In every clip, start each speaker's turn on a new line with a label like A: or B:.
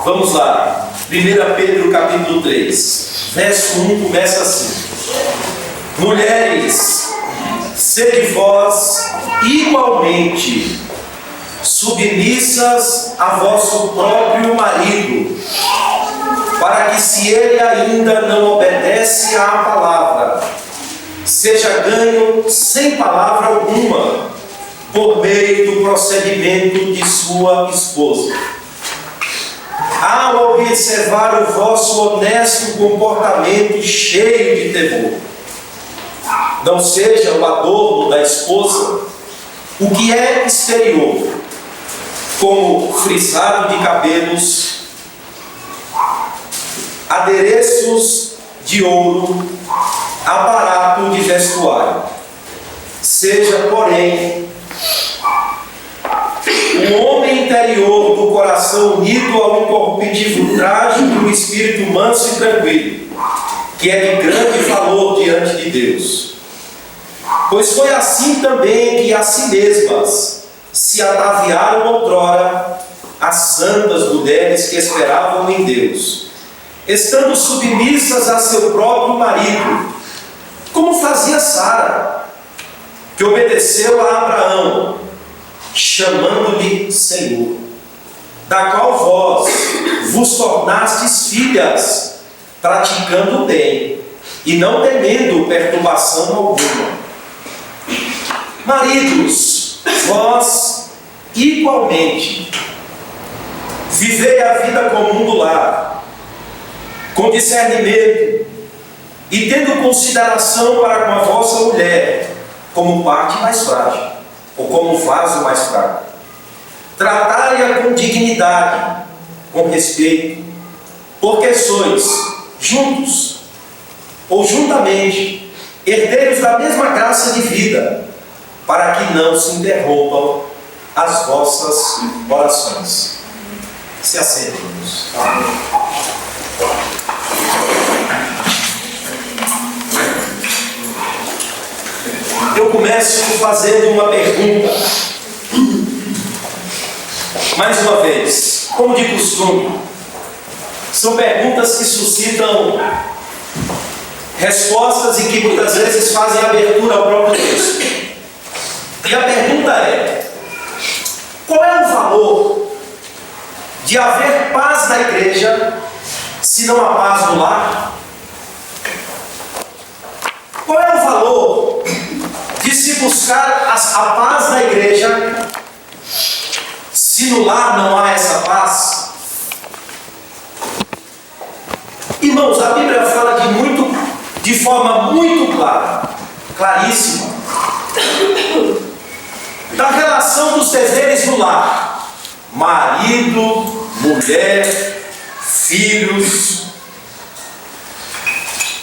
A: Vamos lá. 1 Pedro capítulo 3, verso 1 começa assim: mulheres, sede vós igualmente submissas a vosso próprio marido, para que, se ele ainda não obedece à palavra, seja ganho sem palavra alguma, por meio do procedimento de sua esposa. Ao observar o vosso honesto comportamento cheio de temor, não seja o adorno da esposa o que é exterior, como frisado de cabelos, adereços de ouro, aparato de vestuário. Seja, porém, o homem interior do coração unido ao incorruptível traje do espírito manso e tranquilo, que é de grande valor diante de Deus. Pois foi assim também que a si mesmas se ataviaram outrora as santas mulheres que esperavam em Deus, estando submissas a seu próprio marido, como fazia Sara, que obedeceu a Abraão, chamando-lhe Senhor, da qual vós vos tornastes filhas, praticando o bem, e não temendo perturbação alguma. Maridos, vós igualmente vivei a vida comum do lar, com discernimento, e tendo consideração para com a vossa mulher, como parte mais frágil, ou como vaso mais fraco. Tratai-a com dignidade, com respeito, porque sois juntos, ou juntamente, herdeiros da mesma graça de vida, para que não se interrompam as vossas orações. Se assentem, irmãos. Eu começo fazendo uma pergunta. Mais uma vez, como de costume, são perguntas que suscitam respostas e que muitas vezes fazem abertura ao próprio texto. E a pergunta é: qual é o valor de haver paz na igreja se não há paz no lar? Qual é o valor de se buscar a paz na igreja se no lar não há essa paz? Irmãos, a Bíblia fala de forma muito clara, claríssima, da relação dos deveres no lar: marido, mulher, filhos.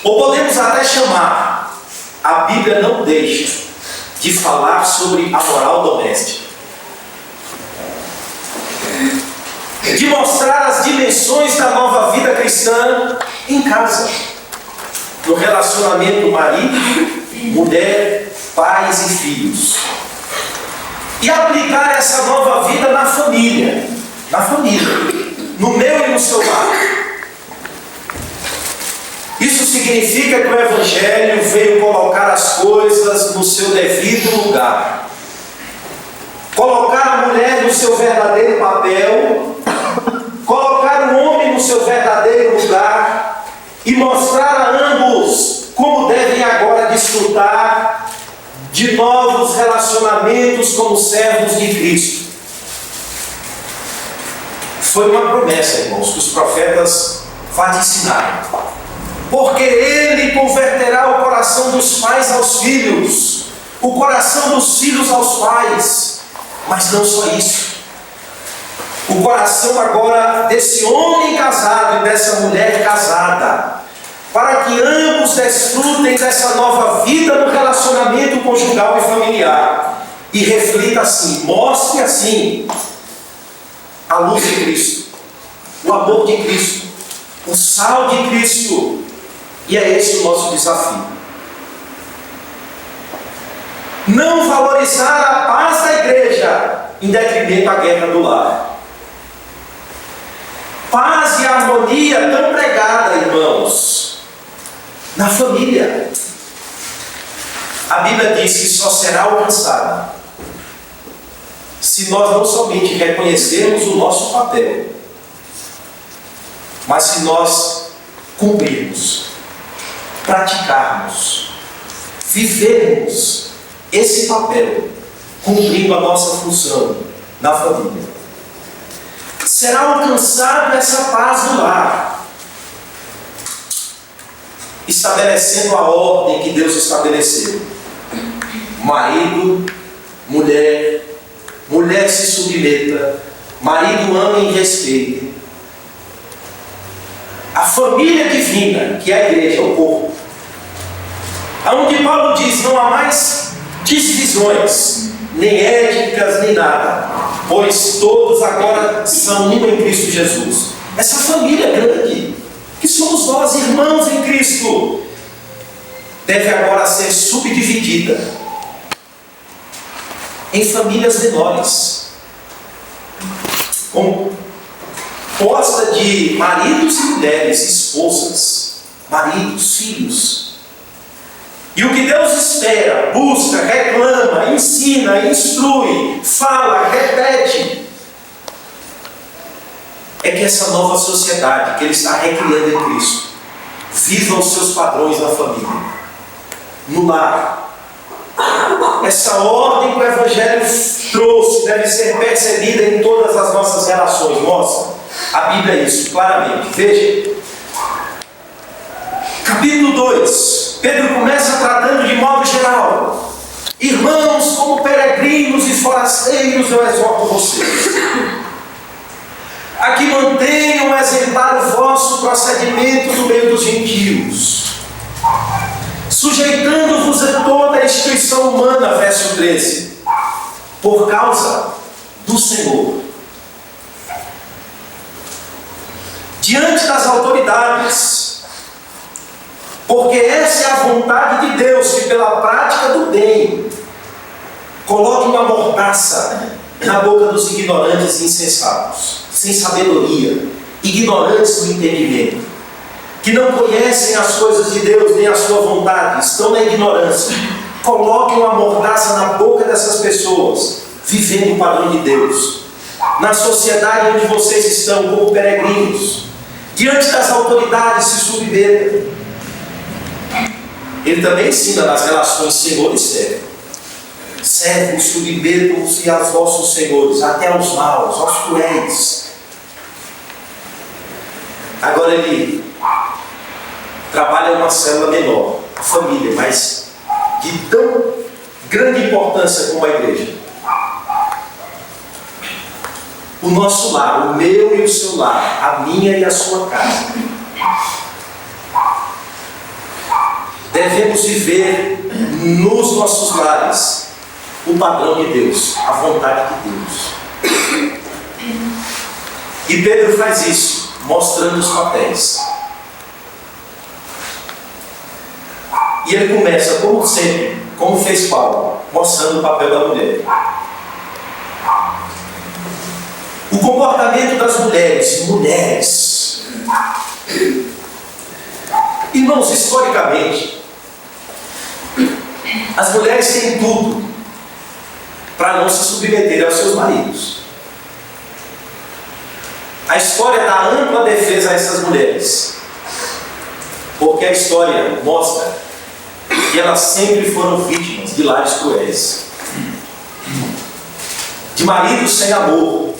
A: Ou podemos até chamar, a Bíblia não deixa de falar sobre a moral doméstica, de mostrar as dimensões da nova vida cristã em casa, no relacionamento marido, mulher, pais e filhos, e aplicar essa nova vida na família, no meu e no seu lar. Isso significa que o Evangelho veio colocar as coisas no seu devido lugar, colocar a mulher no seu verdadeiro papel, colocar o homem no seu verdadeiro lugar e mostrar a ambos como devem agora desfrutar de novos relacionamentos como servos de Cristo. Foi uma promessa, irmãos, que os profetas vaticinaram. Porque Ele converterá o coração dos pais aos filhos, o coração dos filhos aos pais. Mas não só isso. O coração agora desse homem casado e dessa mulher casada, para que ambos desfrutem dessa nova vida no relacionamento conjugal e familiar, e reflita assim, mostre assim a luz de Cristo, o amor de Cristo, o sal de Cristo. E é esse o nosso desafio. Não valorizar a paz da igreja em detrimento à guerra do lar. Paz e harmonia tão pregada, irmãos, na família. A Bíblia diz que só será alcançada se nós não somente reconhecermos o nosso papel, mas se nós cumprirmos, praticarmos, vivermos esse papel, cumprindo a nossa função na família. Será alcançada essa paz do lar, estabelecendo a ordem que Deus estabeleceu. Marido, mulher, mulher se submeta, marido ama e respeite. A família divina, que é a igreja, o corpo. Aonde Paulo diz, não há mais divisões, nem étnicas, nem nada, pois todos agora são um em Cristo Jesus. Essa família grande, que somos nós, irmãos em Cristo, deve agora ser subdividida em famílias menores, composta de maridos e mulheres, esposas, maridos, filhos. E o que Deus espera, busca, reclama, ensina, instrui, fala, repete, é que essa nova sociedade que Ele está recriando em Cristo viva os seus padrões na família, no lar. Essa ordem que o Evangelho trouxe deve ser percebida em todas as nossas relações. Mostra a Bíblia isso claramente. Veja, capítulo 2, Pedro começa tratando de modo geral: irmãos, como peregrinos e forasteiros, eu exorto vocês a que mantenham exemplar o vosso procedimento no meio dos gentios, sujeitando-vos a toda a instituição humana, verso 13, por causa do Senhor, diante das autoridades, porque essa é a vontade de Deus, que pela prática do bem coloque uma mordaça na boca dos ignorantes e insensatos, sem sabedoria, ignorantes do entendimento, que não conhecem as coisas de Deus nem a sua vontade, estão na ignorância. Coloquem uma mordaça na boca dessas pessoas, vivendo o padrão de Deus, na sociedade onde vocês estão como peregrinos, diante das autoridades se submetam. Ele também ensina nas relações Senhor e servo. Servos, submetam-se aos vossos senhores, até aos maus, aos cruéis. Agora ele trabalha uma célula menor, a família, mas de tão grande importância como a igreja. O nosso lar, o meu e o seu lar, a minha e a sua casa. Devemos viver nos nossos lares o padrão de Deus, a vontade de Deus. E Pedro faz isso, mostrando os papéis. E ele começa, como sempre, como fez Paulo, mostrando o papel da mulher. O comportamento das mulheres. Mulheres. Irmãos, historicamente, as mulheres têm tudo para não se submeterem aos seus maridos. A história dá ampla defesa a essas mulheres, porque a história mostra que elas sempre foram vítimas de lares cruéis, de maridos sem amor,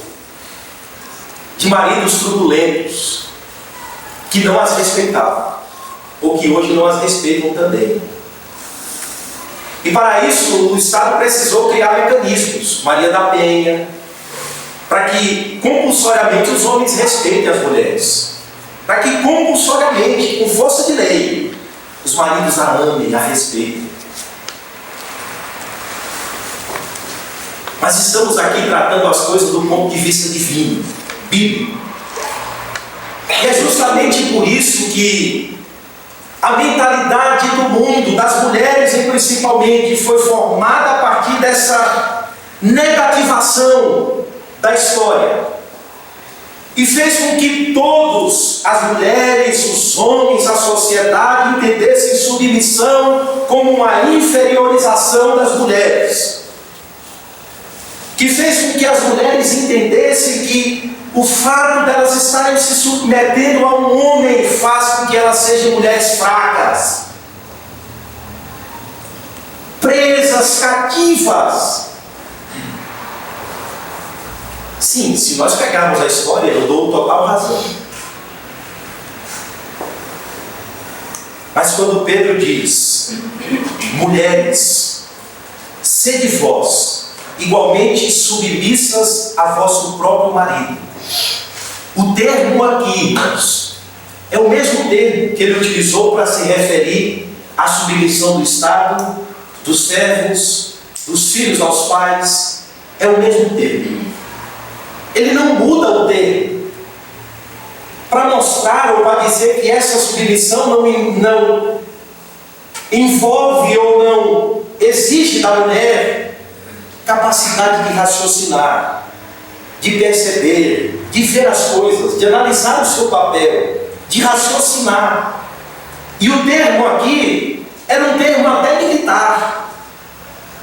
A: de maridos turbulentos, que não as respeitavam, ou que hoje não as respeitam também. E para isso o Estado precisou criar mecanismos, Maria da Penha, para que compulsoriamente os homens respeitem as mulheres, para que compulsoriamente, com força de lei, os maridos a amem e a respeitem. Mas estamos aqui tratando as coisas do ponto de vista divino, bíblico. E é justamente por isso que a mentalidade do mundo, das mulheres principalmente, foi formada a partir dessa negativação da história. e fez com que todos, as mulheres, os homens, a sociedade, entendessem submissão como uma inferiorização das mulheres. Que fez com que as mulheres entendessem que o fato delas estarem se submetendo a um homem faz com que elas sejam mulheres fracas, presas, cativas. Sim, se nós pegarmos a história, eu dou total razão. Mas quando Pedro diz: mulheres, sede vós igualmente submissas a vosso próprio marido. O termo aqui, irmãos, é o mesmo termo que ele utilizou para se referir à submissão do Estado, dos servos, dos filhos aos pais. É o mesmo termo. Ele não muda o termo para mostrar ou para dizer que essa submissão não envolve ou não exige da mulher capacidade de raciocinar, de perceber, de ver as coisas, de analisar o seu papel, de raciocinar. E o termo aqui era um termo até militar,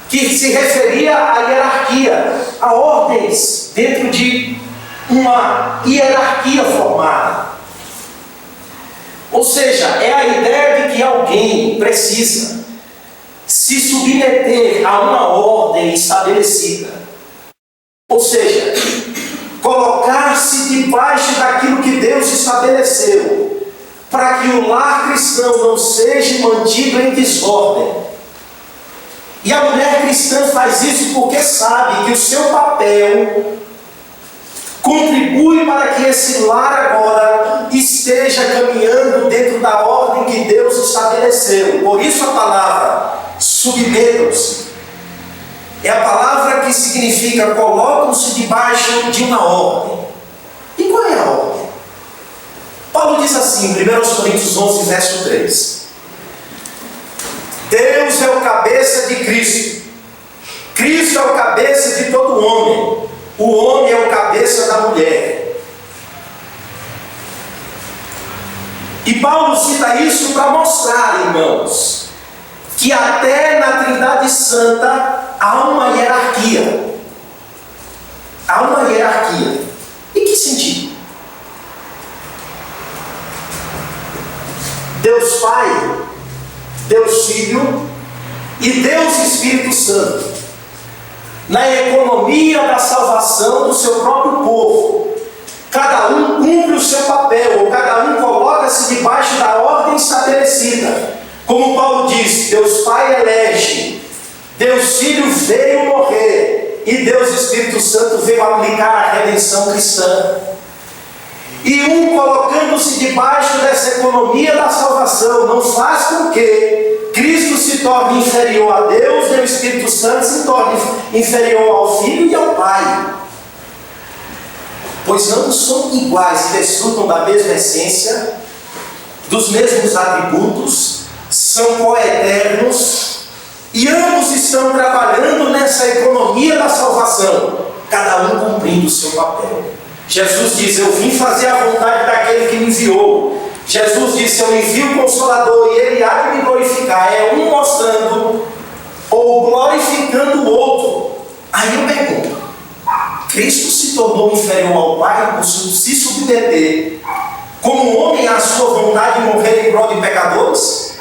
A: que se referia à hierarquia, a ordens dentro de uma hierarquia formada. Ou seja, é a ideia de que alguém precisa se submeter a uma ordem estabelecida. Ou seja, colocar-se debaixo daquilo que Deus estabeleceu, para que o lar cristão não seja mantido em desordem. E a mulher cristã faz isso porque sabe que o seu papel contribui para que esse lar agora esteja caminhando dentro da ordem que Deus estabeleceu. Por isso a palavra submetam-se é a palavra que significa colocam-se debaixo de uma ordem. E qual é a ordem? Paulo diz assim, em 1 Coríntios 11, verso 3: Deus é o cabeça de Cristo, Cristo é o cabeça de todo homem, o homem é o cabeça da mulher. E Paulo cita isso para mostrar, irmãos, que até na Trindade Santa há uma hierarquia. Há uma hierarquia. Em que sentido? Deus Pai, Deus Filho e Deus Espírito Santo, na economia da salvação do seu próprio povo, cada um cumpre o seu papel, ou cada um coloca-se debaixo da ordem estabelecida. Como Paulo diz, Deus Pai elege, Deus Filho veio morrer e Deus Espírito Santo veio aplicar a redenção cristã. E um colocando-se debaixo dessa economia da salvação não faz com que Cristo se torne inferior a Deus e o Espírito Santo se torne inferior ao Filho e ao Pai. Pois ambos são iguais e desfrutam da mesma essência, dos mesmos atributos, são coeternos e ambos estão trabalhando nessa economia da salvação, cada um cumprindo o seu papel. Jesus diz: eu vim fazer a vontade daquele que me enviou. Jesus disse: eu envio o Consolador e ele há de me glorificar. É um mostrando ou glorificando o outro. Aí eu pergunto: Cristo se tornou inferior ao Pai por se submeter como homem à sua vontade de morrer em prol de pecadores?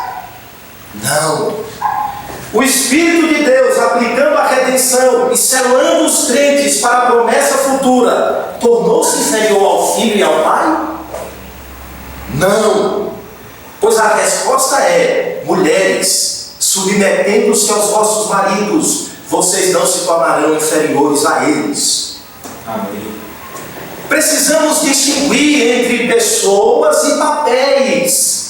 A: Não. O Espírito de Deus, aplicando a redenção e selando os crentes para a promessa futura, tornou-se inferior ao Filho e ao Pai? Não. Pois a resposta é: mulheres, submetendo-se aos vossos maridos, vocês não se tornarão inferiores a eles. Amém. Precisamos distinguir entre pessoas e papéis.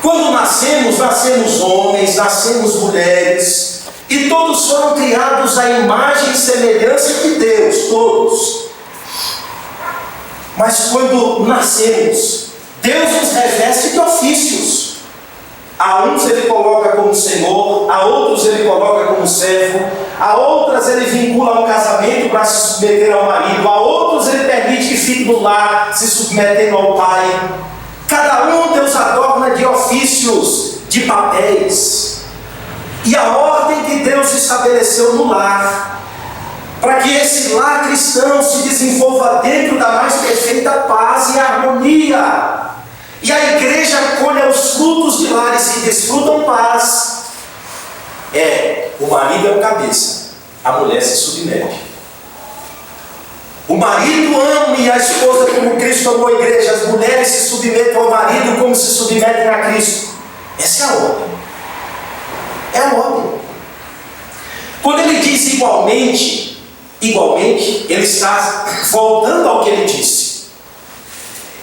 A: Quando nascemos homens, nascemos mulheres, e todos foram criados à imagem e semelhança de Deus, todos. Mas quando nascemos, Deus nos reveste de ofícios. A uns ele coloca como Senhor, a outros ele coloca como servo, a outras ele vincula a um casamento para se submeter ao marido, a outros ele permite que fique no lar, se submetendo ao Pai. Cada um Deus adorna de ofícios, de papéis. E a ordem que Deus estabeleceu no lar, para que esse lar cristão se desenvolva dentro da mais perfeita paz e harmonia, e a igreja colha os frutos de lares que desfrutam paz, o marido é o cabeça, a mulher se submete. O marido ame a esposa como Cristo amou a igreja, as mulheres se submetem ao marido como se submetem a Cristo. Essa é a ordem. É a ordem. Quando ele diz igualmente, ele está voltando ao que ele disse.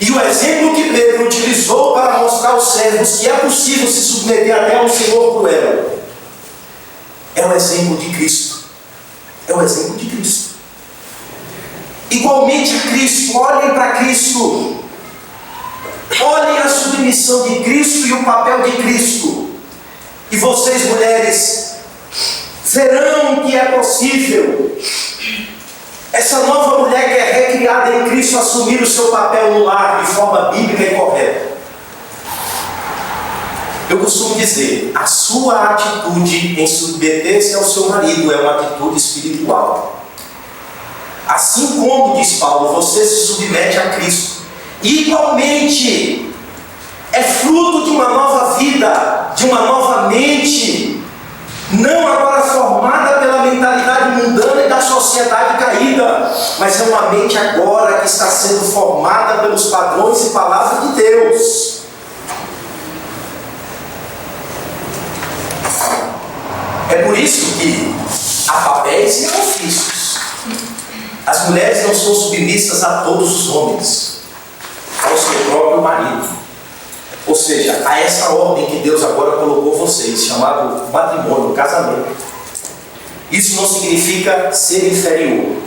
A: E o exemplo que Pedro utilizou para mostrar aos servos que é possível se submeter até a um senhor cruel, é o exemplo de Cristo. É o exemplo de Cristo. Igualmente a Cristo, olhem para Cristo. Olhem a submissão de Cristo e o papel de Cristo. E vocês, mulheres, verão que é possível essa nova mulher que é recriada em Cristo assumir o seu papel no lar de forma bíblica e correta. Eu costumo dizer, a sua atitude em submeter-se ao seu marido é uma atitude espiritual. Assim como, diz Paulo, você se submete a Cristo. Igualmente, é fruto de uma nova vida, de uma nova mente, não agora formada pela mentalidade mundana e da sociedade caída, mas é uma mente agora que está sendo formada pelos padrões e palavras de Deus. É por isso que há papéis e ofícios. As mulheres não são submissas a todos os homens, ao seu próprio marido. Ou seja, a essa ordem que Deus agora colocou vocês, chamado matrimônio, casamento. Isso não significa ser inferior.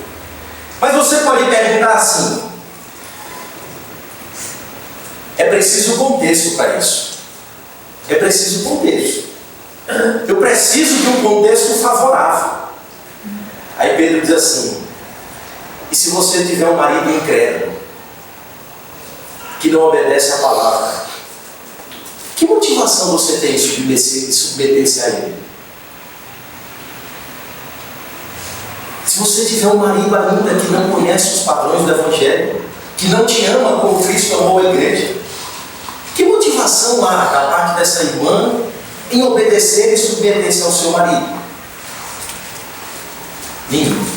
A: Mas você pode perguntar assim: é preciso contexto para isso. É preciso contexto. Eu preciso de um contexto favorável. Aí Pedro diz assim: e se você tiver um marido incrédulo, que não obedece à palavra, que motivação você tem de submeter-se a ele? Se você tiver um marido ainda que não conhece os padrões do Evangelho, que não te ama como Cristo amou a igreja, que motivação há da parte dessa irmã em obedecer e submeter-se ao seu marido? Nenhum.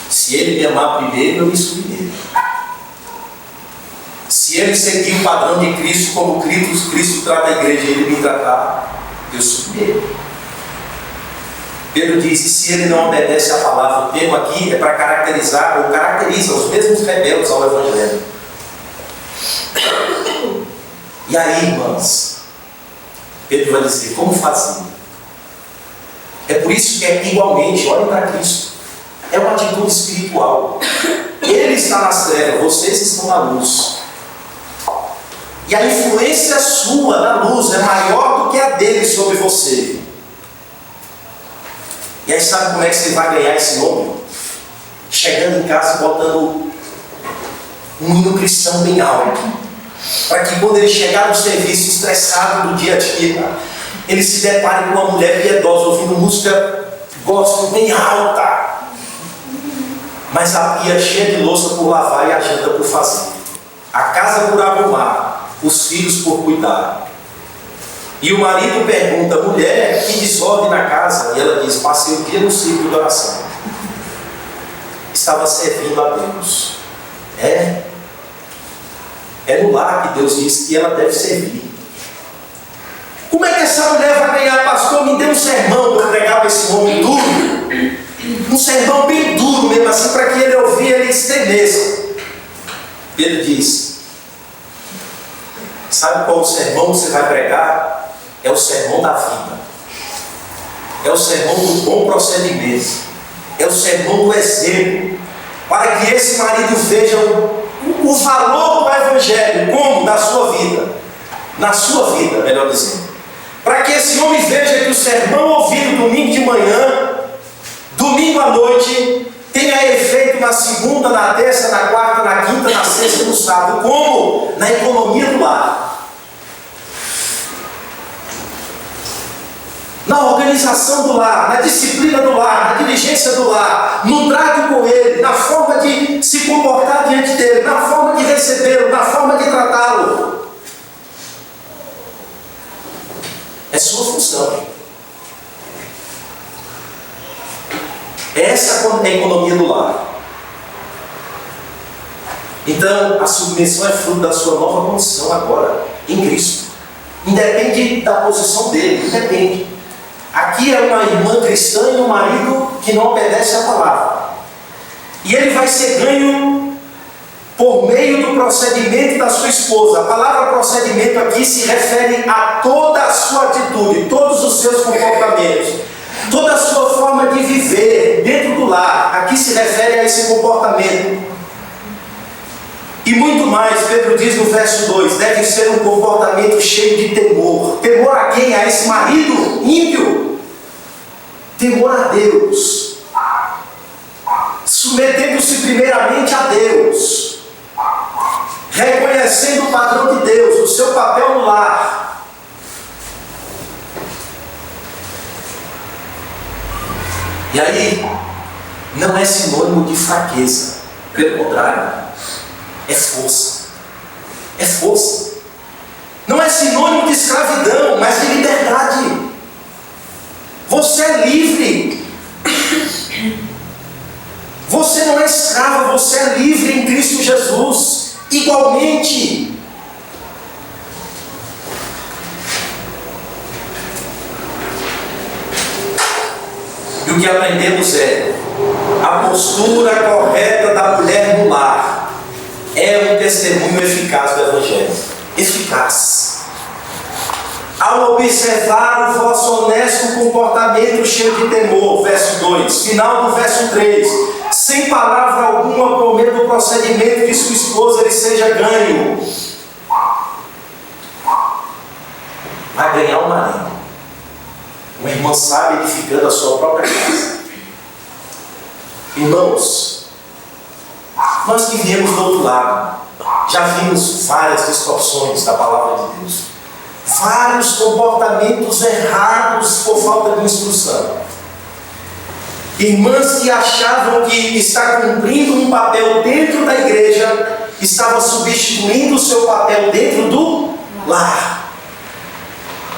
A: Se ele me amar primeiro, eu me submeto. Se ele seguir o padrão de Cristo, como Cristo trata a igreja e ele me tratar, eu submeto. Pedro diz: e se ele não obedece à palavra, o termo aqui é para caracterizar, ou caracteriza os mesmos rebeldes ao Evangelho. E aí, irmãs, Pedro vai dizer: como fazer? É por isso que é igualmente, olhem para Cristo. É uma atitude espiritual. Ele está nas trevas, vocês estão na luz. E a influência sua na luz é maior do que a dele sobre você. E aí sabe como é que você vai ganhar esse nome? Chegando em casa e botando um hino cristão bem alto, para que quando ele chegar no serviço estressado do dia a dia, ele se depare com uma mulher piedosa ouvindo música gospel bem alta, mas a pia cheia de louça por lavar e a janta por fazer, a casa por arrumar, os filhos por cuidar. E o marido pergunta: mulher, que desordem na casa? E ela diz: passei o dia no círculo de oração. Estava servindo a Deus. É no lar que Deus diz que ela deve servir. Como é que essa mulher vai ganhar? Pastor, me dê um sermão para pregar para esse homem duro. Um sermão bem duro mesmo, assim, para que ele ouvir e ele estremeça. Pedro diz: sabe qual o sermão que você vai pregar? É o sermão da vida. É o sermão do bom procedimento. É o sermão do exemplo. Para que esse marido veja o valor do Evangelho. Como? Da sua vida. Na sua vida, melhor dizendo. Para que esse homem veja que o sermão ouvido domingo de manhã, domingo à noite, tenha efeito na segunda, na terça, na quarta, na quinta, na sexta e no sábado. Como? Na economia do lar. Na organização do lar, na disciplina do lar, na diligência do lar, no trato com ele, na forma de se comportar diante dele, na forma de recebê-lo, na forma de tratá-lo. É sua função. Essa é a economia do lar. Então, a submissão é fruto da sua nova condição agora, em Cristo. Independe da posição dele, independe. Aqui é uma irmã cristã e um marido que não obedece à palavra. E ele vai ser ganho por meio do procedimento da sua esposa. A palavra procedimento aqui se refere a toda a sua atitude, todos os seus comportamentos, toda a sua forma de viver dentro do lar. Aqui se refere a esse comportamento. E muito mais, Pedro diz no verso 2, deve ser um comportamento cheio de temor. Temor a quem? A esse marido ímpio. Temor a Deus. Submetendo-se primeiramente a Deus. Reconhecendo o padrão de Deus, o seu papel no lar. E aí, não é sinônimo de fraqueza. Pelo contrário. É força. É força. Não é sinônimo de escravidão, mas de liberdade. Você é livre. Você não é escravo, você é livre em Cristo Jesus. Igualmente. E o que aprendemos é a postura correta da mulher no lar. É um testemunho eficaz do Evangelho. Eficaz. Ao observar o vosso honesto comportamento cheio de temor, verso 2, final do verso 3, sem palavra alguma, por meio do procedimento de sua esposa, ele seja ganho. Vai ganhar o marido. Uma irmã sábia edificando a sua própria casa. Irmãos, nós que viemos do outro lado, já vimos várias distorções da palavra de Deus, vários comportamentos errados por falta de instrução. Irmãs que achavam que estar cumprindo um papel dentro da igreja estava substituindo o seu papel dentro do lar.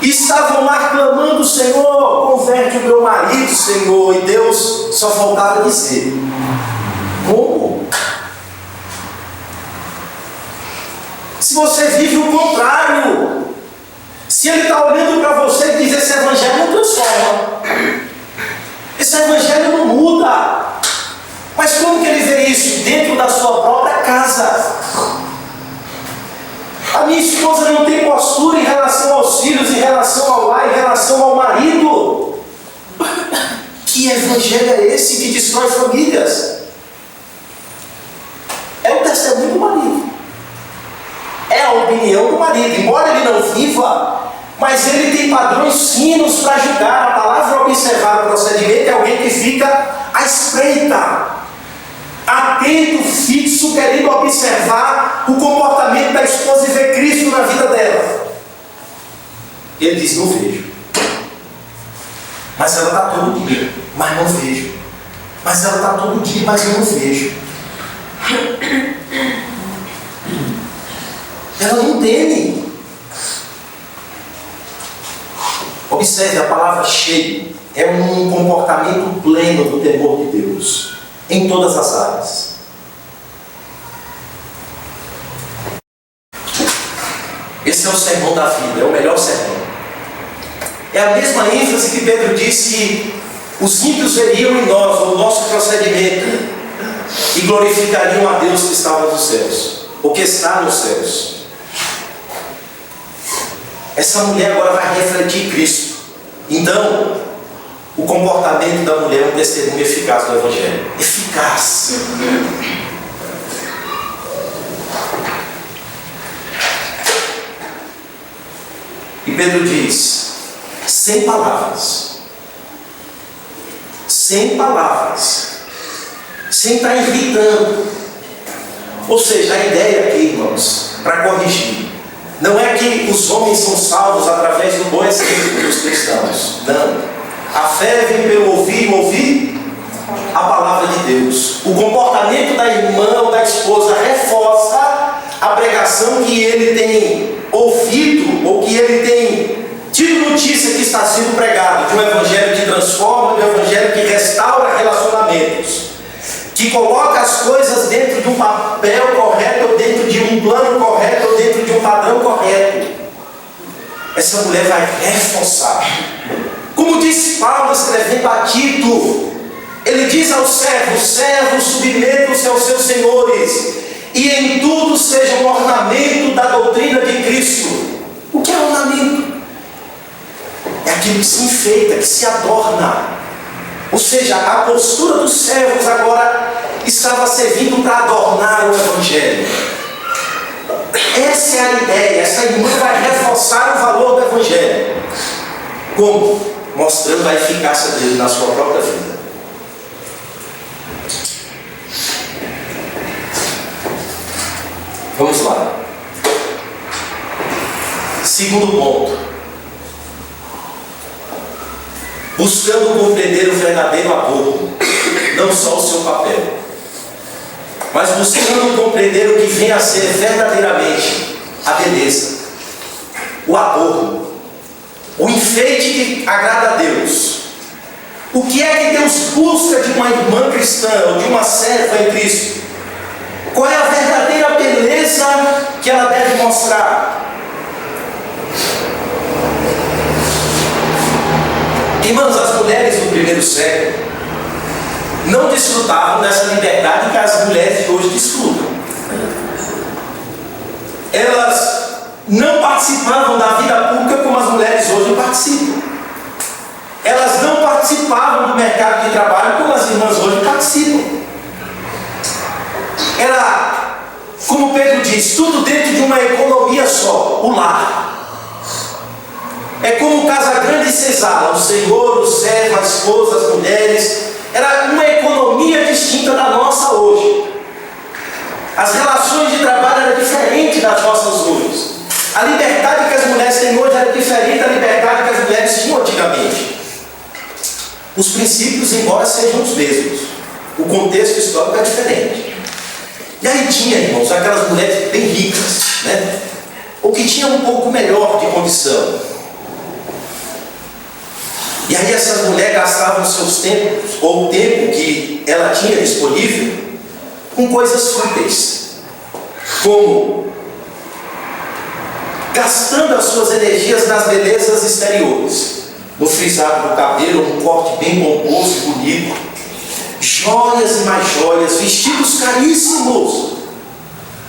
A: Estavam lá clamando: Senhor, converte o meu marido, Senhor, e Deus só faltava dizer: como? Se você vive o contrário, se ele está olhando para você e diz: esse evangelho não transforma, esse evangelho não muda. Mas como que ele vê isso? Dentro da sua própria casa. A minha esposa não tem postura em relação aos filhos, em relação ao lar, em relação ao marido. Que evangelho é esse que destrói famílias? É o testemunho do marido. É a opinião do marido. Embora ele não viva, mas ele tem padrões finos para julgar. A palavra observar o procedimento é alguém que fica à espreita, atento, fixo, querendo observar o comportamento da esposa e ver Cristo na vida dela. Ele diz: não vejo. Mas ela está todo dia, mas não vejo. Mas ela está todo dia, mas eu não vejo. Ela não teme. Observe, a palavra cheio é um comportamento pleno do temor de Deus em todas as áreas. Esse é o sermão da vida, é o melhor sermão. É a mesma ênfase que Pedro disse que os ímpios veriam em nós o nosso procedimento e glorificariam a Deus que estava nos céus, ou que está nos céus. Essa mulher agora vai refletir Cristo. Então, o comportamento da mulher é um testemunho eficaz do Evangelho. Eficaz. E Pedro diz: sem palavras. Sem palavras. sem estar irritando. Ou seja, a ideia aqui, irmãos, para corrigir, não é que os homens são salvos através do bom exemplo dos cristãos. Não. A fé vem pelo ouvir e ouvir a palavra de Deus. O comportamento da irmã ou da esposa reforça a pregação que ele tem ouvido ou que ele tem tido notícia que está sendo pregado, de um evangelho que transforma, de um evangelho que restaura relacionamentos, que coloca as coisas dentro de um papel correto, ou dentro de um plano correto, ou dentro de um padrão correto. Essa mulher vai reforçar. Como disse Paulo escrevendo a Tito, ele diz aos servos: servos, submetam-se aos seus senhores, e em tudo sejam um ornamento da doutrina de Cristo. O que é ornamento? É aquilo que se enfeita, que se adorna. Ou seja, a postura dos servos agora estava servindo para adornar o Evangelho. Essa é a ideia. Essa irmã vai reforçar o valor do Evangelho. Como? Mostrando a eficácia dele na sua própria vida. Vamos lá. Segundo ponto. Buscando compreender o verdadeiro amor, não só o seu papel, mas buscando compreender o que vem a ser verdadeiramente a beleza, o amor, o enfeite que agrada a Deus. O que é que Deus busca de uma irmã cristã ou de uma serva em Cristo? Qual é a verdadeira beleza que ela deve mostrar? Irmãos, as mulheres do primeiro século não desfrutavam dessa liberdade que as mulheres de hoje desfrutam. Elas não participavam da vida pública como as mulheres hoje participam. Elas não participavam do mercado de trabalho como as irmãs hoje participam. Era, como Pedro diz, tudo dentro de uma economia só, o lar. É como Casa Grande e Senzala, o senhor, o servo, a esposa, as mulheres. Era uma economia distinta da nossa hoje. As relações de trabalho eram diferentes das nossas hoje. A liberdade que as mulheres têm hoje era diferente da liberdade que as mulheres tinham antigamente. Os princípios, embora sejam os mesmos, o contexto histórico é diferente. E aí tinha, irmãos, aquelas mulheres bem ricas, né? Ou que tinham um pouco melhor de condição. E aí essas mulheres gastavam seus tempos, ou o tempo que ela tinha disponível, com coisas fúteis, como gastando as suas energias nas belezas exteriores, no frisado do cabelo, um corte bem pomposo e bonito, joias e mais joias, vestidos caríssimos,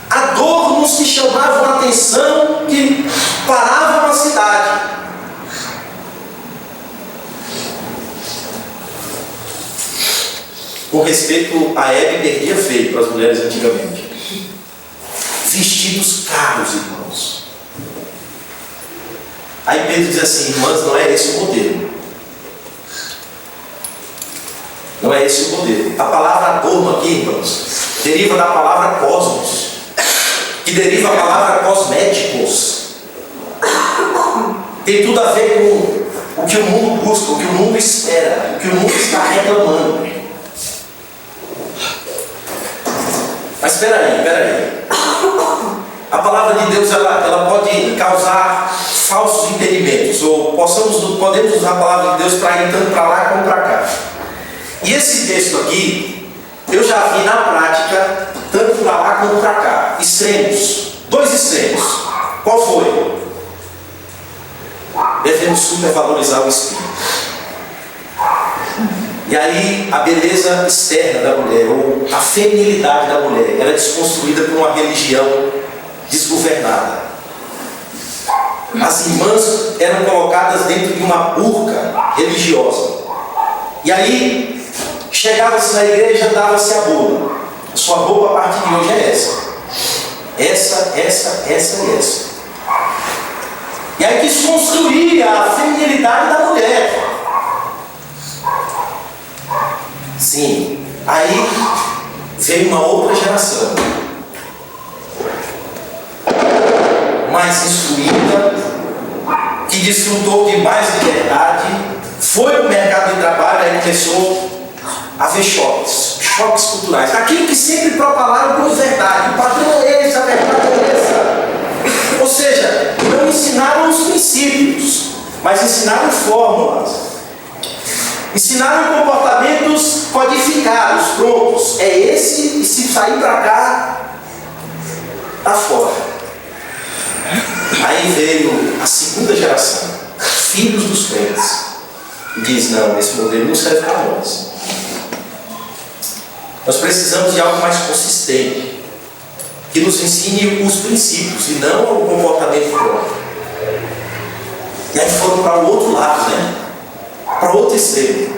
A: adornos que chamavam a atenção, que paravam a cidade. Com respeito a Hebe, perdia feio para as mulheres antigamente. Vestidos caros, irmãos. Aí Pedro diz assim: irmãs, não é esse o modelo. Não é esse o modelo. A palavra adorno aqui, irmãos, deriva da palavra cosmos, que deriva a palavra cosméticos. Tem tudo a ver com o que o mundo busca, o que o mundo espera, o que o mundo está reclamando. Mas espera aí. A palavra de Deus ela pode causar falsos entendimentos, ou podemos usar a palavra de Deus para ir tanto para lá como para cá. E esse texto aqui, eu já vi na prática, tanto para lá como para cá. Extremos, dois extremos. Qual foi? Devemos supervalorizar o espírito. E aí a beleza externa da mulher, ou a feminilidade da mulher, era desconstruída por uma religião desgovernada. As irmãs eram colocadas dentro de uma burca religiosa. E aí chegava-se na igreja, dava-se a bula. A sua roupa a partir de hoje é essa. Essa. E aí quis construir a feminilidade da mulher. Sim, aí veio uma outra geração, mais instruída, que desfrutou de mais liberdade, foi no mercado de trabalho e começou a ver choques culturais, aquilo que sempre propalaram como verdade. O padrão é esse, a verdade é essa. Ou seja, não ensinaram os princípios, mas ensinaram fórmulas. Ensinaram comportamentos codificados, prontos. É esse, e se sair para cá, está fora. Aí veio a segunda geração, filhos dos crentes, e diz: não, esse modelo não serve para nós. Nós precisamos de algo mais consistente, que nos ensine os princípios e não o comportamento próprio. E aí foram para o outro lado, né? Para o outro extremo.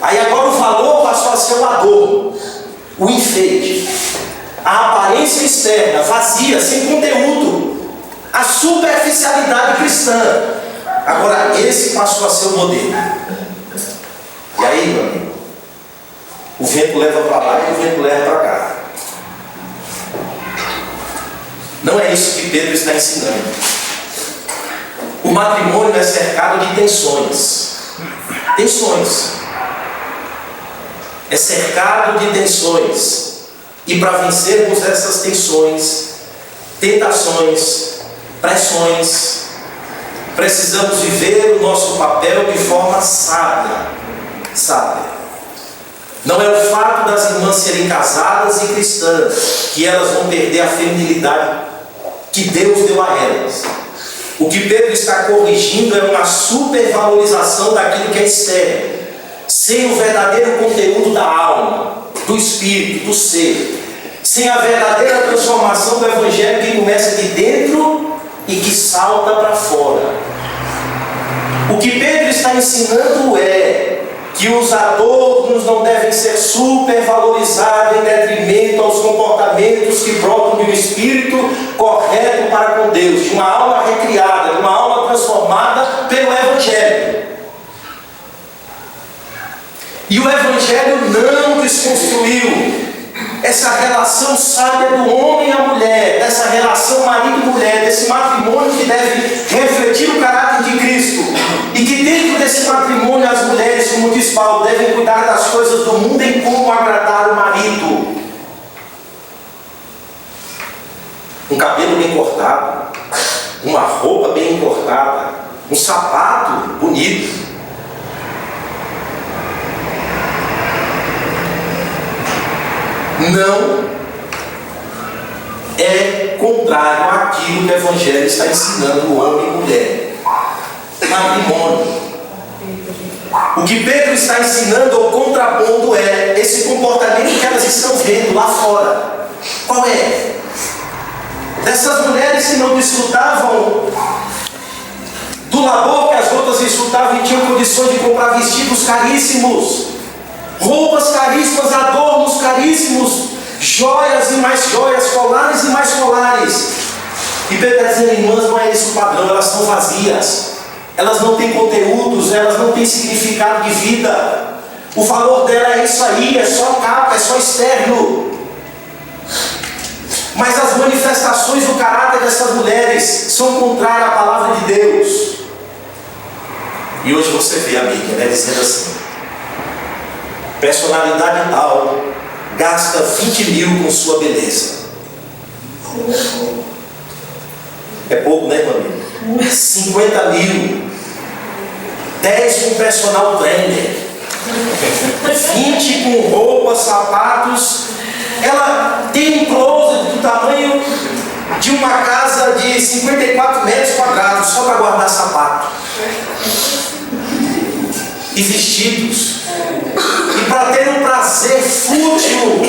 A: Aí agora o valor passou a ser o adorno, o enfeite, a aparência externa, vazia, sem conteúdo, a superficialidade cristã. Agora esse passou a ser o modelo. E aí, meu amigo, o vento leva para lá e o vento leva para cá. Não é isso que Pedro está ensinando. O matrimônio é cercado de tensões. Tensões. É cercado de tensões. E para vencermos essas tensões, tentações, pressões, precisamos viver o nosso papel de forma sábia. Sábia. Não é o fato das irmãs serem casadas e cristãs que elas vão perder a feminilidade que Deus deu a elas. O que Pedro está corrigindo é uma supervalorização daquilo que é externo, sem o verdadeiro conteúdo da alma, do espírito, do ser, sem a verdadeira transformação do evangelho que começa de dentro e que salta para fora. O que Pedro está ensinando é que os adornos não devem ser supervalorizados em detrimento aos comportamentos que brotam de um espírito correto para com Deus, de uma alma recriada, de uma alma transformada pelo Evangelho. E o Evangelho não desconstruiu essa relação sábia do homem e a mulher, dessa relação marido e mulher, desse matrimônio que deve refletir o caráter de Cristo, e que dentro desse matrimônio as mulheres, como diz Paulo, devem cuidar das coisas do mundo em como agradar o marido. Um cabelo bem cortado, uma roupa bem cortada, um sapato bonito. Não é contrário àquilo que o Evangelho está ensinando o homem e mulher. Matrimônio. O que Pedro está ensinando ou contrapondo é esse comportamento que elas estão vendo lá fora. Qual é? Dessas mulheres que não desfrutavam do labor que as outras desfrutavam e tinham condições de comprar vestidos caríssimos, roupas caríssimas, adornos caríssimos, joias e mais joias, colares e mais colares. E Pedro está dizendo: irmãs, não é esse o padrão, elas são vazias, elas não têm conteúdos, elas não têm significado de vida. O valor dela é isso aí, é só capa, é só externo. Mas as manifestações do caráter dessas mulheres são contrárias à palavra de Deus. E hoje você vê a Bíblia, né, dizendo assim: personalidade tal gasta 20 mil com sua beleza. É pouco, né, irmão? 50 mil. 10 com personal trainer. 20 com roupas, sapatos. Ela tem um closet do tamanho de uma casa de 54 metros quadrados, só para guardar sapato. E vestidos. E para ter um prazer fútil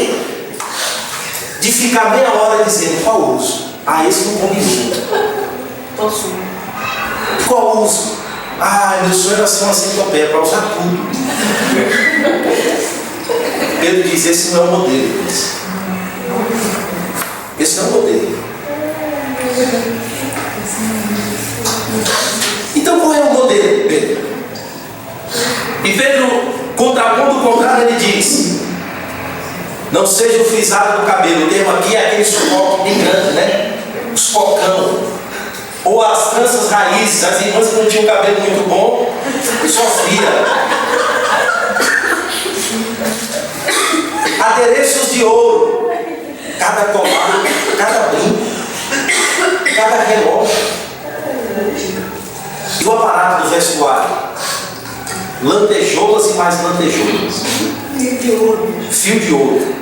A: de ficar meia hora dizendo: qual uso? Ah, esse não combinou. Qual uso? Ah, meu sonho era ser uma centopeia para usar tudo. Pedro diz: esse não é o modelo. Esse não é o modelo. Então qual é o modelo, Pedro? E Pedro, contrapondo o contrário, ele diz: Não seja o frisado do cabelo. O termo aqui é aquele coque bem grande, né? Os cocão. Ou as tranças raízes. As irmãs que não tinham cabelo muito bom sofriam. Adereços de ouro. Cada colar, cada brinco, cada relógio. E o aparato do vestuário? Lantejoulas e mais lantejoulas. Fio de ouro. Fio de ouro.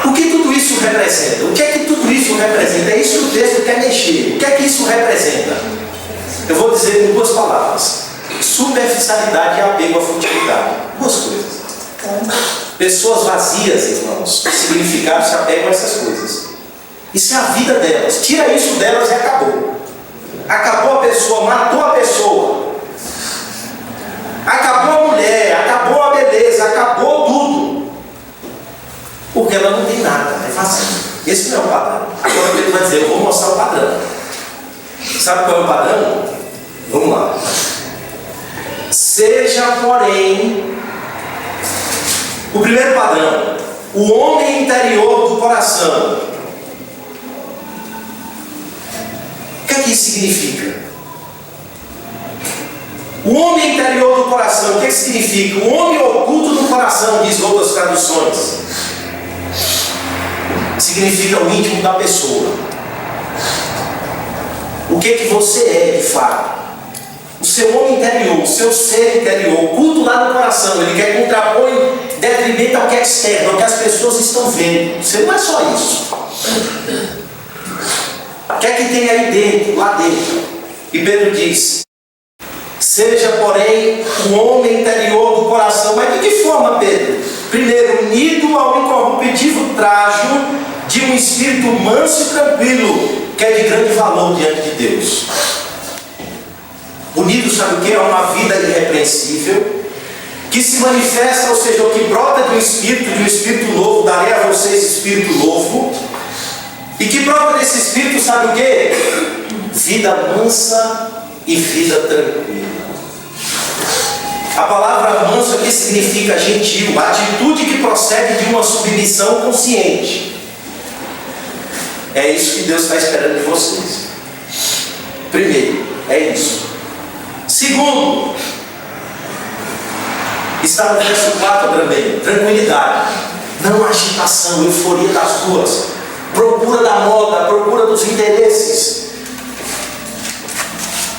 A: O que tudo isso representa? O que é que tudo isso representa? É isso que o texto quer mexer. O que é que isso representa? Eu vou dizer em duas palavras: superficialidade e apego à futilidade. Duas coisas. Pessoas vazias, irmãos, significado se apegam a essas coisas. Isso é a vida delas. Tira isso delas e acabou. Acabou a pessoa, matou a pessoa. Acabou a mulher, acabou a beleza, acabou tudo. Porque ela não tem nada, é vazio. Esse não é o padrão. Agora ele vai dizer, eu vou mostrar o padrão. Sabe qual é o padrão? Vamos lá. Seja, porém, o primeiro padrão, o homem interior do coração. O que é que isso significa? O homem interior do coração, o que é que significa? O homem oculto do coração, diz outras traduções. Significa o íntimo da pessoa. O que é que você é de fato? O seu homem interior, o seu ser interior, oculto lá no coração, ele quer contrapor em detrimento ao que é externo, ao que as pessoas estão vendo. Você não é só isso. O que é que tem aí dentro, lá dentro? E Pedro diz: seja, porém, o homem interior do coração. Mas de que forma, Pedro? Primeiro, unido ao incorruptível trajo de um espírito manso e tranquilo, que é de grande valor diante de Deus. Unido, sabe o que? É uma vida irrepreensível, que se manifesta, ou seja, o que brota de um espírito novo. Darei a vocês espírito novo. E que brota desse espírito, sabe o que? Vida mansa e vida tranquila. A palavra manso aqui significa gentil, a atitude que procede de uma submissão consciente. É isso que Deus está esperando de vocês. Primeiro, é isso. Segundo, está no verso 4 também, tranquilidade, não agitação, euforia das ruas, procura da moda, procura dos interesses.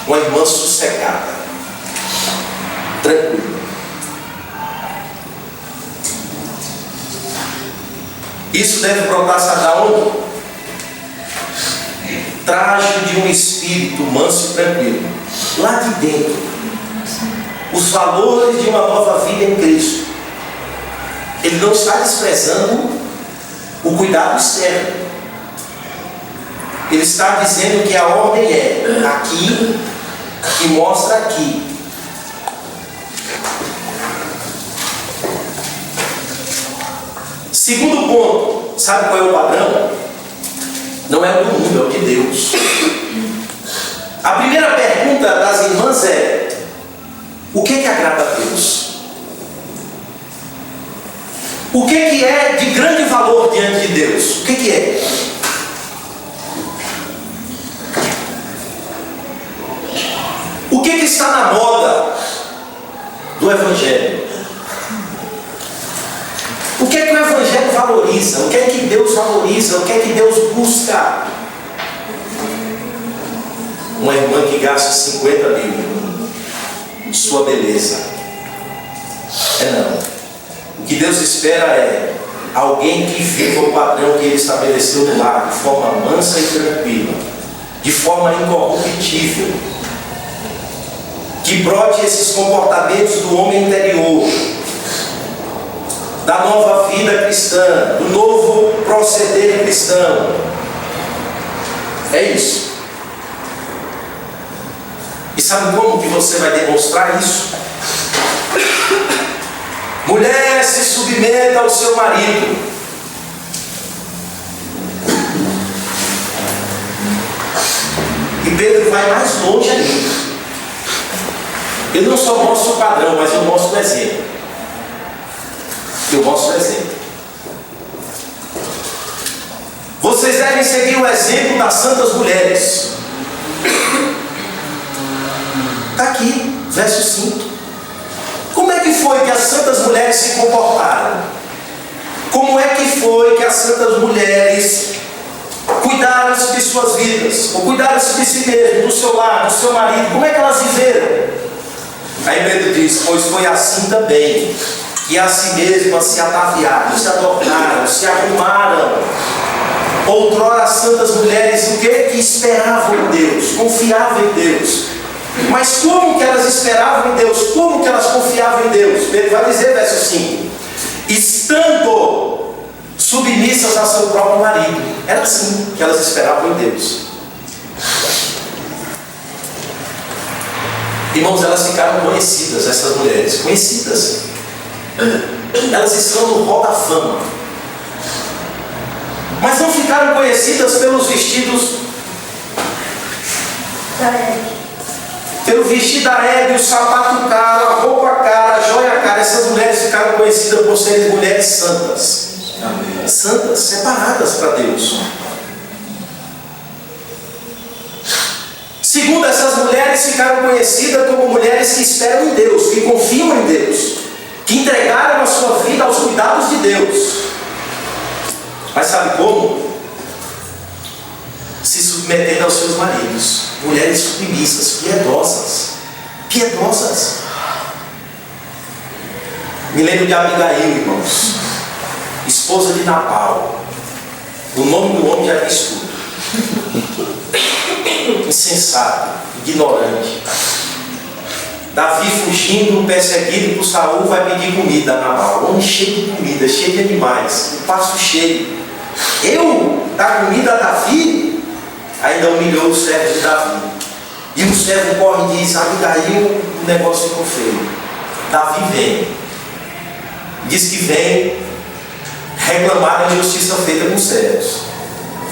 A: Uma irmã sossegada, tranquila. Isso deve brotar, sabe da onde? Traje de um espírito manso e tranquilo. Lá de dentro, os valores de uma nova vida em Cristo. Ele não está desprezando o cuidado externo. Ele está dizendo que a ordem é aqui e mostra aqui. Segundo ponto, sabe qual é o padrão? Não é o do mundo, é o de Deus. A primeira pergunta das irmãs é: o que agrada a Deus? O que é de grande valor diante de Deus? O que é? O que está na moda do Evangelho? O que o Evangelho valoriza? O que Deus valoriza? O que Deus busca? Uma irmã que gasta 50 mil, sua beleza. Não. O que Deus espera é alguém que viva o padrão que Ele estabeleceu no lar, de forma mansa e tranquila, de forma incorruptível, que brote esses comportamentos do homem interior, da nova vida cristã, do novo proceder cristão. É isso. E sabe como que você vai demonstrar isso? Mulher, se submeta ao seu marido. E Pedro vai mais longe ainda. Eu não só mostro o padrão, mas eu mostro o exemplo. Eu mostro o exemplo. Vocês devem seguir o exemplo das santas mulheres. Está aqui, verso 5. Como é que foi que as santas mulheres se comportaram? Como é que foi que as santas mulheres cuidaram-se de suas vidas? Ou cuidaram-se de si mesmo, do seu lar, do seu marido? Como é que elas viveram? Aí Pedro diz: pois foi assim também que a si mesmas se ataviaram, se adornaram, se arrumaram. Outrora as santas mulheres, o quê? Que esperavam em Deus, confiavam em Deus. Mas como que elas esperavam em Deus? Como que elas confiavam em Deus? Pedro vai dizer, verso 5: estando submissas a seu próprio marido. Era assim que elas esperavam em Deus. Irmãos, elas ficaram conhecidas, essas mulheres, conhecidas. Elas estão no rol da fama. Mas não ficaram conhecidas pelos vestidos, pelo vestido aéreo, o sapato caro, a roupa cara, a joia cara. Essas mulheres ficaram conhecidas por serem mulheres santas. Amém. Santas, separadas para Deus. Segundo, essas mulheres ficaram conhecidas como mulheres que esperam em Deus, que confiam em Deus, que entregaram a sua vida aos cuidados de Deus. Mas sabe como? Se submetendo aos seus maridos. Mulheres submissas, piedosas. Piedosas. Me lembro de Abigail, irmãos, esposa de Nabal. O nome do homem já diz tudo. Insensato, ignorante. Davi fugindo, perseguido por Saul, vai pedir comida a Nabal. Homem cheio de comida, cheio de animais, o pasto cheio. Eu dar comida a Davi? Ainda humilhou o servo de Davi. E o servo corre e diz: Abigail, o negócio ficou feio. Davi vem. Diz que vem reclamar a injustiça feita com os servos.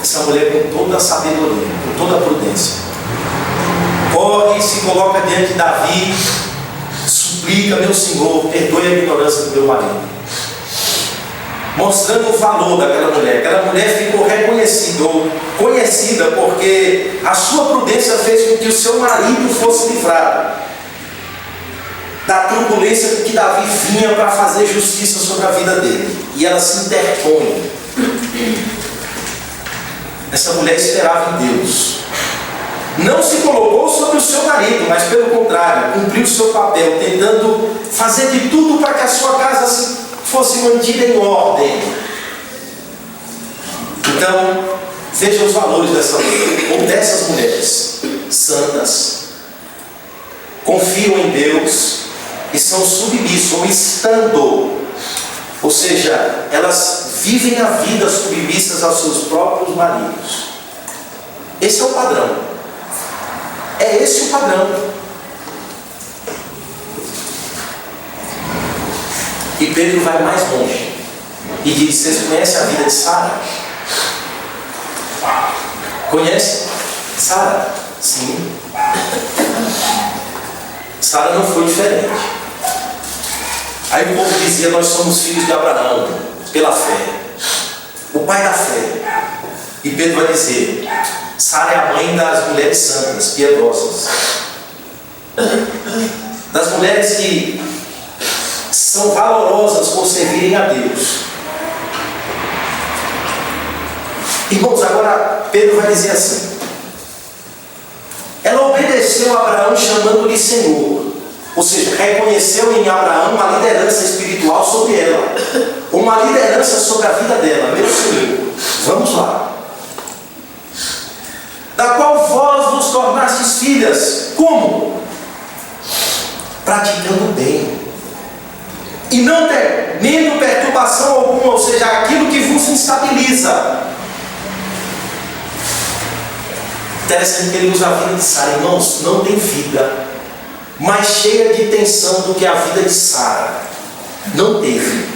A: Essa mulher, com toda a sabedoria, com toda a prudência, corre e se coloca diante de Davi, suplica: meu senhor, perdoe a ignorância do meu marido. Mostrando o valor daquela mulher. Aquela mulher ficou reconhecida, ou conhecida, porque a sua prudência fez com que o seu marido fosse livrado da turbulência que Davi vinha para fazer justiça sobre a vida dele. E ela se interpõe. Essa mulher esperava em Deus. Não se colocou sobre o seu marido, mas pelo contrário, cumpriu o seu papel, tentando fazer de tudo para que a sua casa fosse mantida em ordem. Então, veja os valores dessa mulher, ou dessas mulheres santas. Confiam em Deus e são submissas, ou estando. Ou seja, elas vivem a vida submissas aos seus próprios maridos. Esse é o padrão. É esse o padrão. E Pedro vai mais longe e diz: vocês conhecem a vida de Sara? Conhece? Sara? Sim. Sara não foi diferente. Aí o povo dizia: nós somos filhos de Abraão, pela fé. O pai da fé. E Pedro vai dizer: Sara é a mãe das mulheres santas, piedosas. Das mulheres que são valorosas por servirem a Deus. Irmãos, agora Pedro vai dizer assim: ela obedeceu a Abraão chamando-lhe Senhor. Ou seja, reconheceu em Abraão uma liderança espiritual sobre ela, uma liderança sobre a vida dela. Meu Senhor, vamos lá. Da qual vós vos tornastes filhas. Como? Praticando o bem e não temendo perturbação alguma, ou seja, aquilo que vos instabiliza. Interessante que ele usa a vida de Sara. Irmãos, não tem vida mais cheia de tensão do que a vida de Sara. Não teve.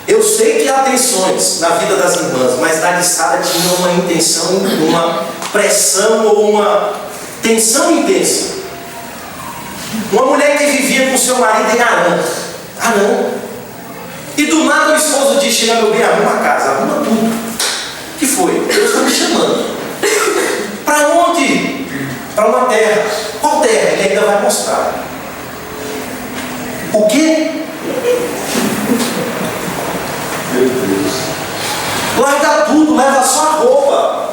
A: Eu sei que há tensões na vida das irmãs, mas na de Sara tinha uma intenção, uma pressão ou uma tensão intensa. Uma mulher que vivia com seu marido em Harã. E do nada o esposo diz: chega, meu bem, arruma a casa, arruma tudo. O que foi? Deus está me chamando. Para onde? Para uma terra. Qual terra? Ele ainda vai mostrar. O quê? Meu Deus. Larga tudo, leva só a roupa.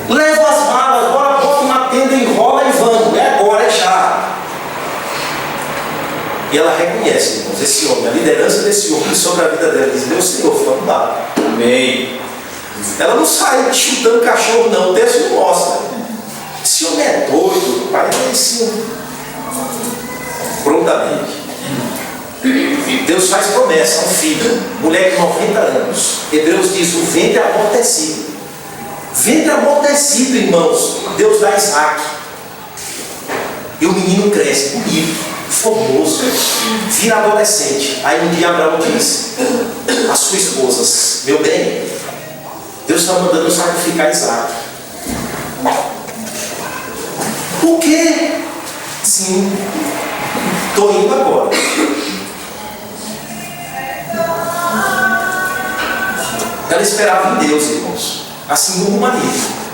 A: Leva as malas, agora bota uma tenda, enrola e vamos. É agora, é já. E ela reconhece, irmãos, esse homem, a liderança desse homem sobre a vida dela. Diz: meu Senhor, vamos lá. Amém. Ela não sai chutando cachorro, não. O texto não mostra. Esse homem é doido. O pai é assim. Prontamente. Deus faz promessa a um filho, mulher de 90 anos. Hebreus diz: o ventre amortecido. Ventre amortecido, irmãos. Deus dá Isaac. E o menino cresce, bonito, formoso, vira adolescente. Aí um dia Abraão diz à sua esposa: meu bem, Deus está mandando eu sacrificar Isaac. O quê? Sim, estou indo agora. Ela esperava em Deus, irmãos, assim como o marido.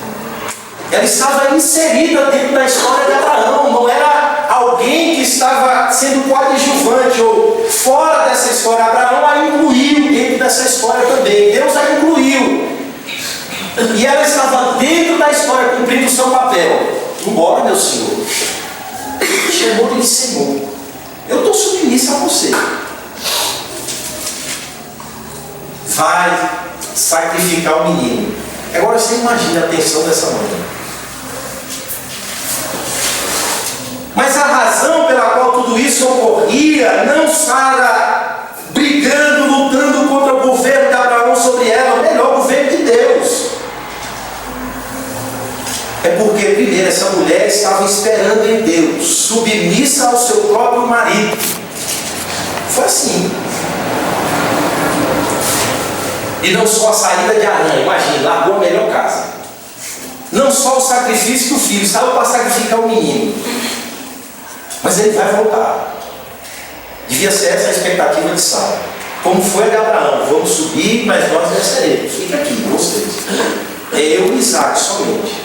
A: Ela estava inserida dentro da história de Abraão, não era alguém que estava sendo coadjuvante ou fora dessa história. Abraão a incluiu dentro dessa história também, Deus a incluiu. E ela estava dentro da história, cumprindo o seu papel. Embora, meu Senhor, chamou de Senhor, eu estou submissa a você. Vai sacrificar o menino. Agora você imagina a tensão dessa mãe. Mas a razão pela qual tudo isso ocorria não Sara brigando, lutando contra o governo de Abraão sobre ela, ou melhor, o governo de Deus. É porque primeiro essa mulher estava esperando em Deus, submissa ao seu próprio marido. Foi assim. E não só a saída de Harã, imagine, largou a melhor casa. Não só o sacrifício do filho, estava para sacrificar o menino. Mas ele vai voltar. Devia ser essa a expectativa de Sara. Como foi a de Abraão: vamos subir, mas nós desceremos. Fica aqui, vocês. É eu e Isaac somente.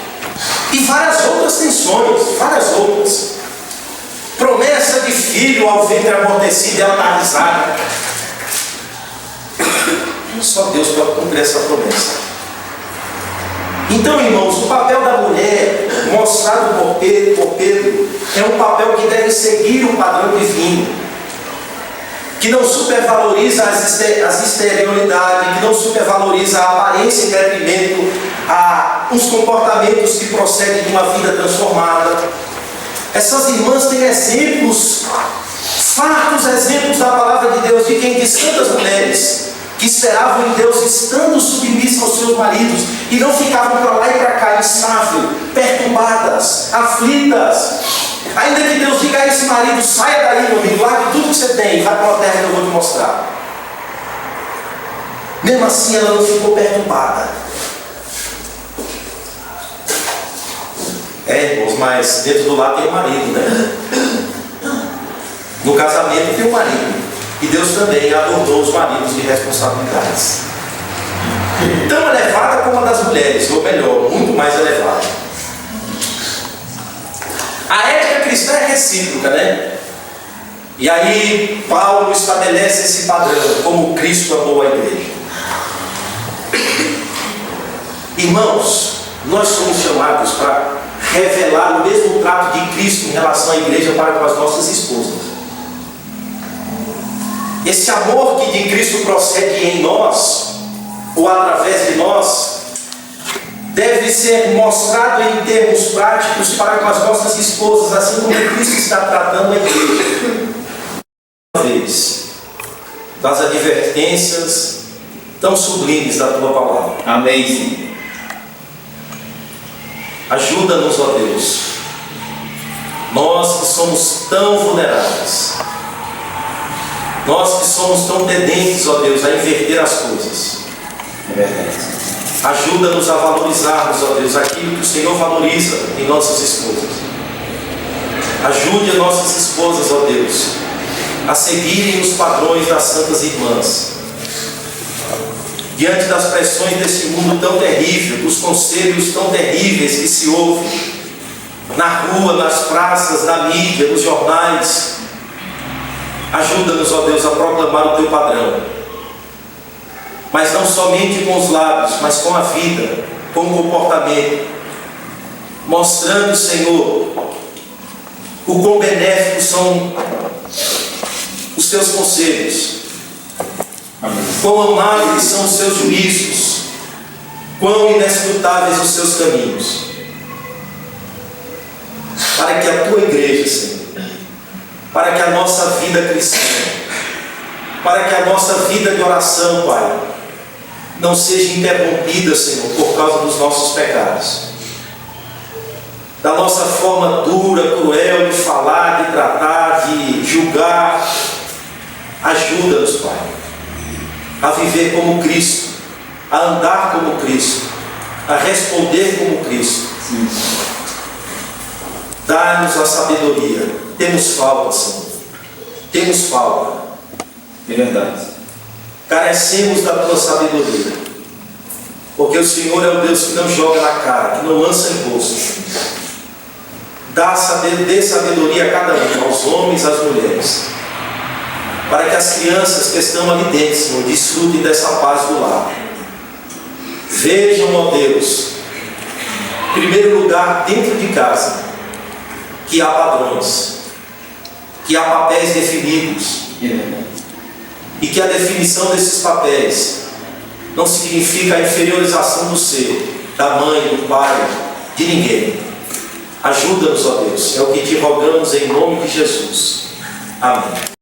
A: E várias outras tensões, várias outras. Promessa de filho ao ventre amortecido, ela está risada. Só Deus pode cumprir essa promessa. Então, irmãos, o papel da mulher, mostrado por Pedro, é um papel que deve seguir o padrão divino, que não supervaloriza as exterioridades, que não supervaloriza a aparência em detrimento a uns comportamentos que procedem de uma vida transformada. Essas irmãs têm exemplos, fartos exemplos da palavra de Deus, de quem diz tantas mulheres que esperavam em Deus estando submissas aos seus maridos e não ficavam para lá e para cá, instável, perturbadas, aflitas. Ainda que Deus diga a esse marido: saia daí, meu amigo, largue tudo que você tem, vai para uma terra que eu vou te mostrar. Mesmo assim ela não ficou perturbada. Irmãos, mas dentro do lar tem o marido, né? No casamento tem o marido. E Deus também adornou os maridos de responsabilidades. Tão elevada como a das mulheres, ou melhor, muito mais elevada. A ética cristã é recíproca, né? E aí Paulo estabelece esse padrão, como Cristo amou a igreja. Irmãos, nós somos chamados para revelar o mesmo trato de Cristo em relação à igreja para com as nossas esposas. Esse amor que de Cristo procede em nós, ou através de nós, deve ser mostrado em termos práticos para com as nossas esposas, assim como Cristo está tratando a igreja. Uma vez, das advertências tão sublimes da Tua Palavra. Amém, Senhor. Ajuda-nos, ó Deus, nós que somos tão vulneráveis, nós que somos tão tendentes, ó Deus, a inverter as coisas. É verdade. Ajuda-nos a valorizarmos, ó Deus, aquilo que o Senhor valoriza em nossas esposas. Ajude as nossas esposas, ó Deus, a seguirem os padrões das santas irmãs. Diante das pressões desse mundo tão terrível, dos conselhos tão terríveis que se ouvem na rua, nas praças, na mídia, nos jornais, ajuda-nos, ó Deus, a proclamar o Teu padrão. Mas não somente com os lábios, mas com a vida, com o comportamento, mostrando, Senhor, o quão benéficos são os Teus conselhos, quão amáveis são os Seus juízos, quão inescrutáveis os Seus caminhos, para que a Tua igreja, Senhor, para que a nossa vida cristã, para que a nossa vida de oração, Pai, não seja interrompida, Senhor, por causa dos nossos pecados, da nossa forma dura, cruel de falar, de tratar, de julgar. Ajuda-nos, Pai, a viver como Cristo, a andar como Cristo, a responder como Cristo. Sim. Dá-nos a sabedoria. Temos falta, Senhor. Temos falta. É verdade. Carecemos da Tua sabedoria. Porque o Senhor é o Deus que não joga na cara, que não lança em rosto. Dê sabedoria a cada um, aos homens e às mulheres, para que as crianças que estão ali dentro, Senhor, desfrutem dessa paz do lar. Vejam, ó Deus, em primeiro lugar, dentro de casa, que há padrões, que há papéis definidos, e que a definição desses papéis não significa a inferiorização do ser, da mãe, do pai, de ninguém. Ajuda-nos, ó Deus, é o que te rogamos em nome de Jesus. Amém.